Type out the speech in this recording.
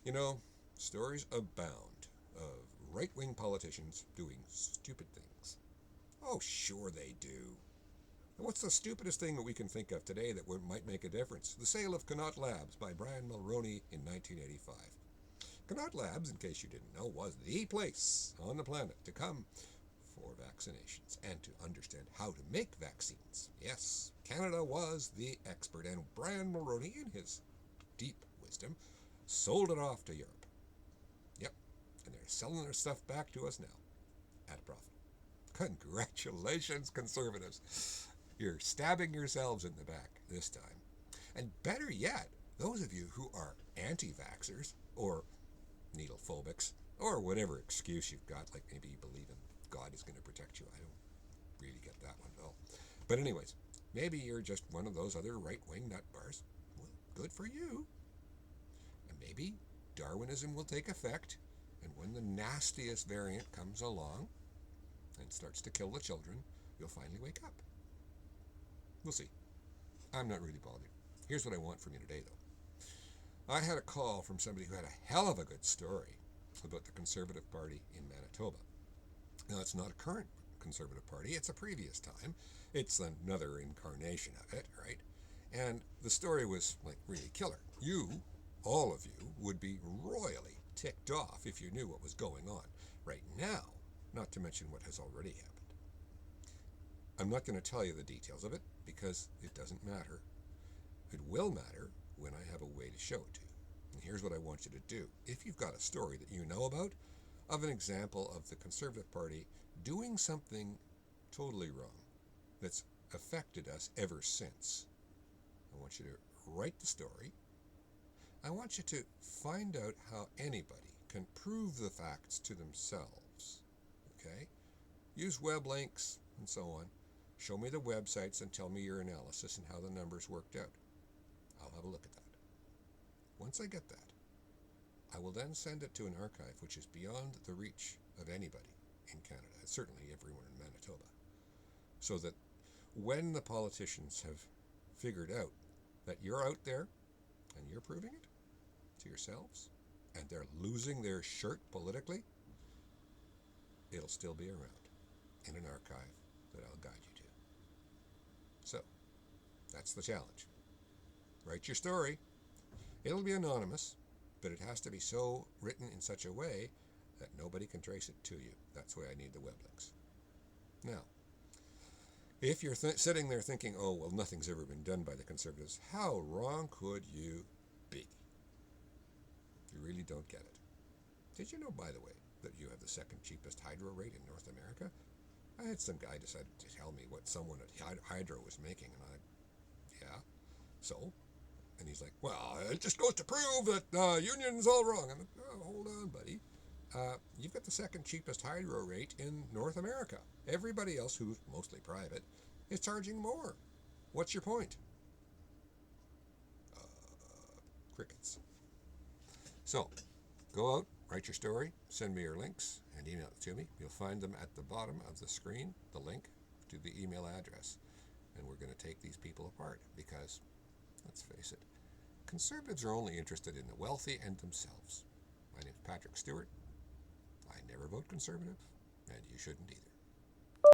You know, stories abound of right-wing politicians doing stupid things. Oh, sure they do. And what's the stupidest thing that we can think of today that might make a difference? The sale of Connaught Labs by Brian Mulroney in 1985. Connaught Labs, in case you didn't know, was the place on the planet to come for vaccinations and to understand how to make vaccines. Yes, Canada was the expert, and Brian Mulroney, in his deep wisdom, sold it off to Europe. Yep, and they're selling their stuff back to us now at a profit. Congratulations, conservatives. You're stabbing yourselves in the back this time. And better yet, those of you who are anti vaxxers or needle phobics or whatever excuse you've got, like maybe you believe in God is going to protect you. I don't really get that one at all. But, anyways, maybe you're just one of those other right wing nut bars. Well, good for you. And maybe Darwinism will take effect, and when the nastiest variant comes along and starts to kill the children, you'll finally wake up. We'll see. I'm not really bothered. Here's what I want from you today, though. I had a call from somebody who had a hell of a good story about the Conservative Party in Manitoba. Now, it's not a current Conservative Party, it's a previous time. It's another incarnation of it, right? And the story was like really killer. You, all of you, would be royally ticked off if you knew what was going on right now, not to mention what has already happened. I'm not going to tell you the details of it because it doesn't matter. It will matter when I have a way to show it to you. And here's what I want you to do. If you've got a story that you know about, of an example of the Conservative Party doing something totally wrong that's affected us ever since, I want you to write the story. I want you to find out how anybody can prove the facts to themselves. Okay? Use web links and so on. Show me the websites and tell me your analysis and how the numbers worked out. I'll have a look at that. Once I get that, I will then send it to an archive which is beyond the reach of anybody in Canada, certainly everyone in Manitoba, so that when the politicians have figured out that you're out there and you're proving it to yourselves and they're losing their shirt politically, it'll still be around in an archive that I'll guide you to. So, that's the challenge. Write your story. It'll be anonymous, but it has to be so written in such a way that nobody can trace it to you. That's why I need the web links. Now, if you're sitting there thinking, oh, well, nothing's ever been done by the Conservatives, how wrong could you be? You really don't get it. Did you know, by the way, that you have the second cheapest hydro rate in North America? I had some guy decided to tell me what someone at Hydro was making, and yeah, so? And he's like, well, it just goes to prove that union's all wrong. I'm like, oh, hold on, buddy. You've got the second cheapest hydro rate in North America. Everybody else, who's mostly private, is charging more. What's your point? Crickets. So, go out, write your story, send me your links, and email it to me. You'll find them at the bottom of the screen, the link to the email address. And we're going to take these people apart because, let's face it, Conservatives are only interested in the wealthy and themselves. My name is Patrick Stewart. I never vote Conservative, and you shouldn't either.